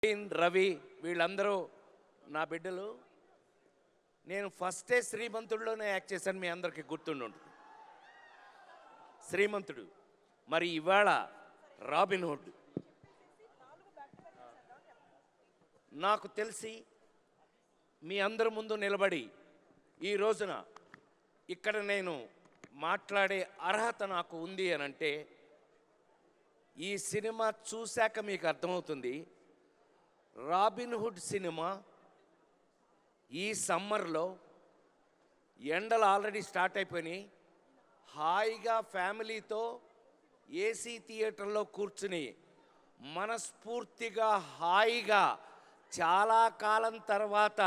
రవి వీళ్ళందరూ నా బిడ్డలు. నేను ఫస్టే శ్రీమంతుడిలోనే యాక్ట్ చేశాను, మీ అందరికీ గుర్తుండి ఉంటుంది. శ్రీమంతుడు, మరి ఇవాళ రాబిన్ హుడ్. నాకు తెలిసి మీ అందరి ముందు నిలబడి ఈ రోజున ఇక్కడ నేను మాట్లాడే అర్హత నాకు ఉంది అని అంటే ఈ సినిమా చూశాక మీకు అర్థమవుతుంది. రాబిన్ హుడ్ సినిమా ఈ సమ్మర్లో ఎండలు ఆల్రెడీ స్టార్ట్ అయిపోయినాయి. హాయిగా ఫ్యామిలీతో ఏసీ థియేటర్లో కూర్చుని మనస్ఫూర్తిగా హాయిగా చాలా కాలం తర్వాత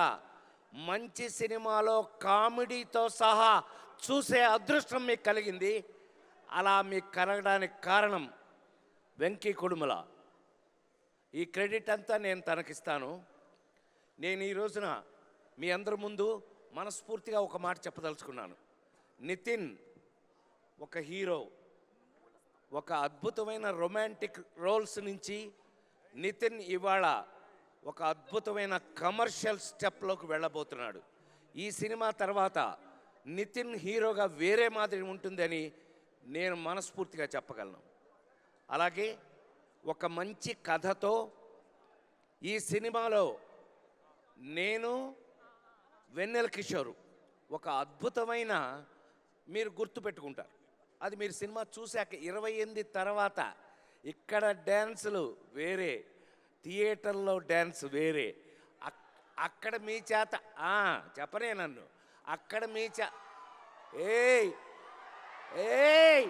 మంచి సినిమాలో కామెడీతో సహా చూసే అదృష్టం మీకు కలిగింది. అలా మీకు కలగడానికి కారణం వెంకీ కుడుముల. ఈ క్రెడిట్ అంతా నేను తనకిస్తాను. నేను ఈ రోజున మీ అందరి ముందు మనస్ఫూర్తిగా ఒక మాట చెప్పదలుచుకున్నాను. నితిన్ ఒక హీరో, ఒక అద్భుతమైన రొమాంటిక్ రోల్స్ నుంచి నితిన్ ఇవాళ ఒక అద్భుతమైన కమర్షియల్ స్టెప్లోకి వెళ్ళబోతున్నాడు. ఈ సినిమా తర్వాత నితిన్ హీరోగా వేరే మాదిరి ఉంటుందని నేను మనస్ఫూర్తిగా చెప్పగలను. అలాగే ఒక మంచి కథతో ఈ సినిమాలో నేను వెన్నెల కిషోర్ ఒక అద్భుతమైన, మీరు గుర్తుపెట్టుకుంటారు అది మీరు సినిమా చూశాక. 28 తర్వాత ఇక్కడ డ్యాన్సులు వేరే, థియేటర్లో డ్యాన్స్ వేరే. అక్కడ మీ చేత చెప్పనే నన్ను అక్కడ మీ ఏయ్ ఏయ్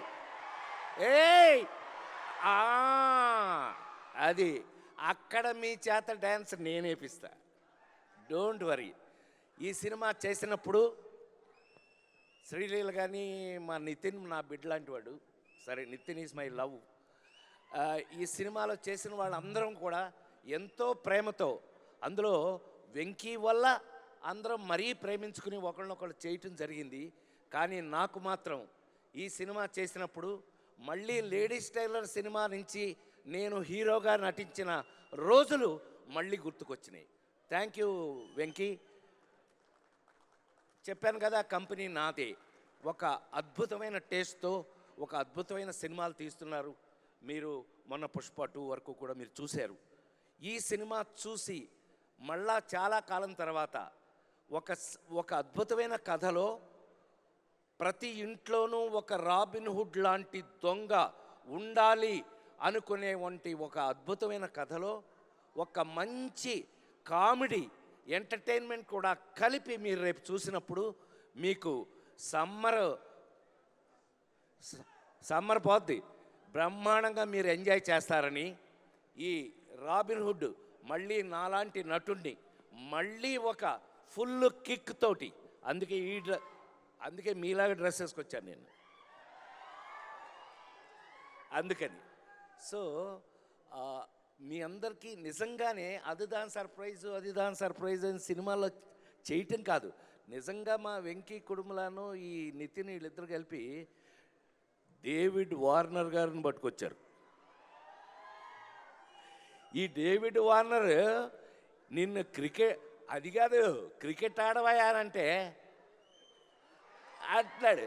ఏయ్ అది అక్కడ మీ చేత డ్యాన్స్ నేనేపిస్తా, డోంట్ వరీ. ఈ సినిమా చేసినప్పుడు శ్రీలీల కానీ మా నితిన్ నా బిడ్డ లాంటి వాడు. సరే, నితిన్ ఈజ్ మై లవ్. ఈ సినిమాలో చేసిన వాళ్ళందరం కూడా ఎంతో ప్రేమతో, అందులో వెంకీ వల్ల అందరం మరీ ప్రేమించుకుని ఒకళ్ళనొకళ్ళు చేయటం జరిగింది. కానీ నాకు మాత్రం ఈ సినిమా చేసినప్పుడు మళ్ళీ లేడీస్ టైలర్ సినిమా నుంచి నేను హీరోగా నటించిన రోజులు మళ్ళీ గుర్తుకొచ్చినాయి. Thank you Venky. చెప్పాను కదా, కంపెనీ నాదే. ఒక అద్భుతమైన టేస్ట్తో ఒక అద్భుతమైన సినిమాలు తీస్తున్నారు. మీరు మొన్న పుష్ప 2 వరకు కూడా మీరు చూశారు. ఈ సినిమా చూసి మళ్ళా చాలా కాలం తర్వాత ఒక అద్భుతమైన కథలో ప్రతి ఇంట్లోనూ ఒక రాబిన్ హుడ్ లాంటి దొంగ ఉండాలి అనుకునే వంటి ఒక అద్భుతమైన కథలో ఒక మంచి కామెడీ ఎంటర్టైన్మెంట్ కూడా కలిపి మీరు రేపు చూసినప్పుడు మీకు సమ్మర్ పోద్ది, బ్రహ్మాండంగా మీరు ఎంజాయ్ చేస్తారని. ఈ రాబిన్ హుడ్ మళ్ళీ నాలాంటి నటుడిని మళ్ళీ ఒక ఫుల్ కిక్ తోటి, అందుకే మీలాగా డ్రెస్ వేసుకొచ్చాను నేను, అందుకని. సో మీ అందరికీ నిజంగానే అది దాని సర్ప్రైజ్ అని సినిమాలో చేయటం కాదు, నిజంగా మా వెంకీ కుడుములను ఈ నితిన్ వీళ్ళిద్దరు కలిపి డేవిడ్ వార్నర్ గారిని పట్టుకొచ్చారు. ఈ డేవిడ్ వార్నర్ నిన్ను అది కాదు క్రికెట్ ఆడవయానంటే అంటున్నాడు.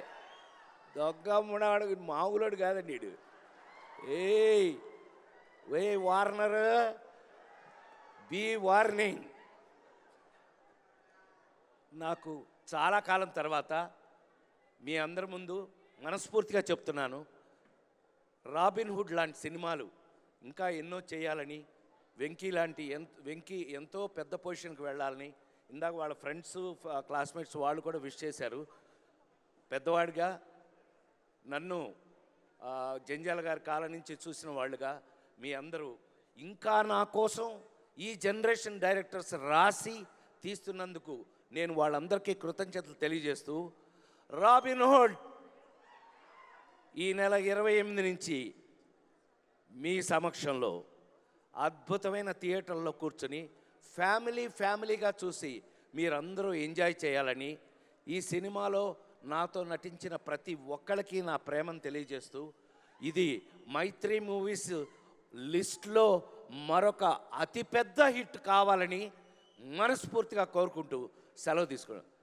దొంగమ్మడాడు మామూలుడు కాదండి వీడు. ఏ వార్నర్, బీ వార్నింగ్. నాకు చాలా కాలం తర్వాత మీ అందరి ముందు మనస్ఫూర్తిగా చెప్తున్నాను, రాబిన్ హుడ్ లాంటి సినిమాలు ఇంకా ఎన్నో చేయాలని, వెంకీ ఎంతో పెద్ద పొజిషన్కి వెళ్ళాలని. ఇందాక వాళ్ళ ఫ్రెండ్స్ క్లాస్మేట్స్ వాళ్ళు కూడా విష్ చేశారు. పెద్దవాడిగా నన్ను జంజాల గారి కాలం నుంచి చూసిన వాళ్ళుగా మీ అందరూ ఇంకా నా కోసం ఈ జనరేషన్ డైరెక్టర్స్ రాసి తీస్తున్నందుకు నేను వాళ్ళందరికీ కృతజ్ఞతలు తెలియజేస్తూ, రాబిన్ హుడ్ ఈ నెల 28 నుంచి మీ సమక్షంలో అద్భుతమైన థియేటర్లో కూర్చొని ఫ్యామిలీగా చూసి మీరందరూ ఎంజాయ్ చేయాలని, ఈ సినిమాలో నాతో నటించిన ప్రతి ఒక్కరికి నా ప్రేమను తెలియజేస్తూ, ఇది మైత్రి మూవీస్ లిస్ట్లో మరొక అతిపెద్ద హిట్ కావాలని మనస్ఫూర్తిగా కోరుకుంటూ సెలవు తీసుకున్నాను.